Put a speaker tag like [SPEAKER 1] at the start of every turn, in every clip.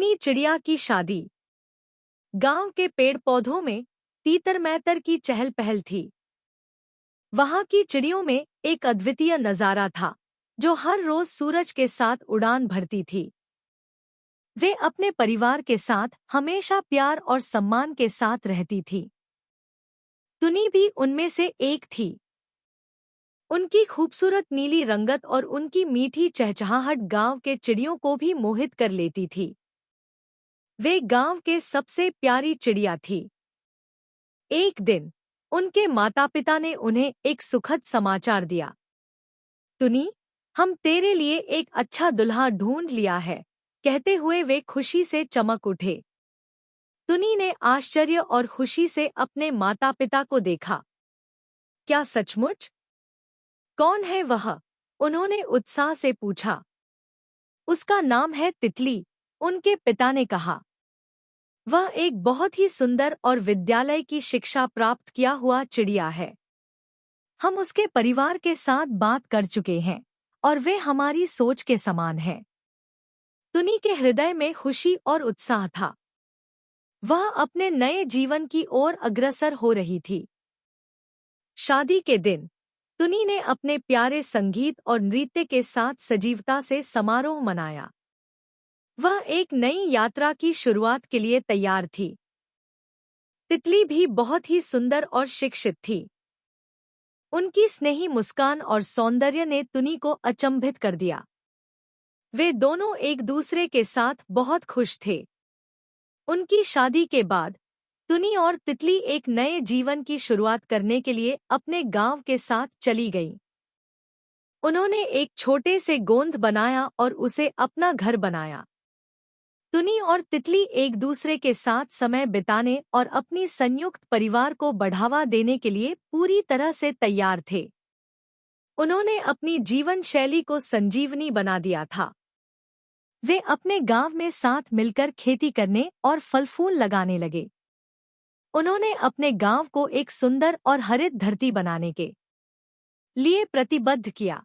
[SPEAKER 1] टुनी चिड़िया की शादी। गांव के पेड़ पौधों में तीतर मैतर की चहल पहल थी। वहां की चिड़ियों में एक अद्वितीय नजारा था, जो हर रोज सूरज के साथ उड़ान भरती थी। वे अपने परिवार के साथ हमेशा प्यार और सम्मान के साथ रहती थी। टुनी भी उनमें से एक थी। उनकी खूबसूरत नीली रंगत और उनकी मीठी चहचहाहट गांव के चिड़ियों को भी मोहित कर लेती थी। वे गांव के सबसे प्यारी चिड़िया थी। एक दिन उनके माता-पिता ने उन्हें एक सुखद समाचार दिया। टुनी, हम तेरे लिए एक अच्छा दुल्हा ढूंढ लिया है, कहते हुए वे खुशी से चमक उठे। टुनी ने आश्चर्य और खुशी से अपने माता-पिता को देखा। क्या सचमुच? कौन है वह? उन्होंने उत्साह से पूछा। उसका नाम है तितली, उनके पिता ने कहा। वह एक बहुत ही सुंदर और विद्यालय की शिक्षा प्राप्त किया हुआ चिड़िया है। हम उसके परिवार के साथ बात कर चुके हैं और वे हमारी सोच के समान हैं। टुनी के हृदय में खुशी और उत्साह था। वह अपने नए जीवन की ओर अग्रसर हो रही थी। शादी के दिन टुनी ने अपने प्यारे संगीत और नृत्य के साथ सजीवता से समारोह मनाया। वह एक नई यात्रा की शुरुआत के लिए तैयार थी। तितली भी बहुत ही सुंदर और शिक्षित थी। उनकी स्नेही मुस्कान और सौंदर्य ने टुनी को अचंभित कर दिया। वे दोनों एक दूसरे के साथ बहुत खुश थे। उनकी शादी के बाद टुनी और तितली एक नए जीवन की शुरुआत करने के लिए अपने गांव के साथ चली गईं। उन्होंने एक छोटे से गोंद बनाया और उसे अपना घर बनाया। टुनी और तितली एक दूसरे के साथ समय बिताने और अपनी संयुक्त परिवार को बढ़ावा देने के लिए पूरी तरह से तैयार थे। उन्होंने अपनी जीवन शैली को संजीवनी बना दिया था। वे अपने गांव में साथ मिलकर खेती करने और फल फूल लगाने लगे। उन्होंने अपने गांव को एक सुंदर और हरित धरती बनाने के लिए प्रतिबद्ध किया।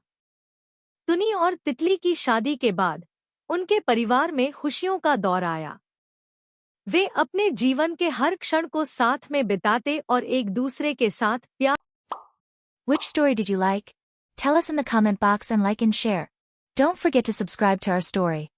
[SPEAKER 1] टुनी और तितली की शादी के बाद उनके परिवार में खुशियों का दौर आया। वे अपने जीवन के हर क्षण को साथ में बिताते और एक दूसरे के साथ प्यार।
[SPEAKER 2] Which story did you like? Tell us in the comment box and like and share. Don't forget to subscribe to our story.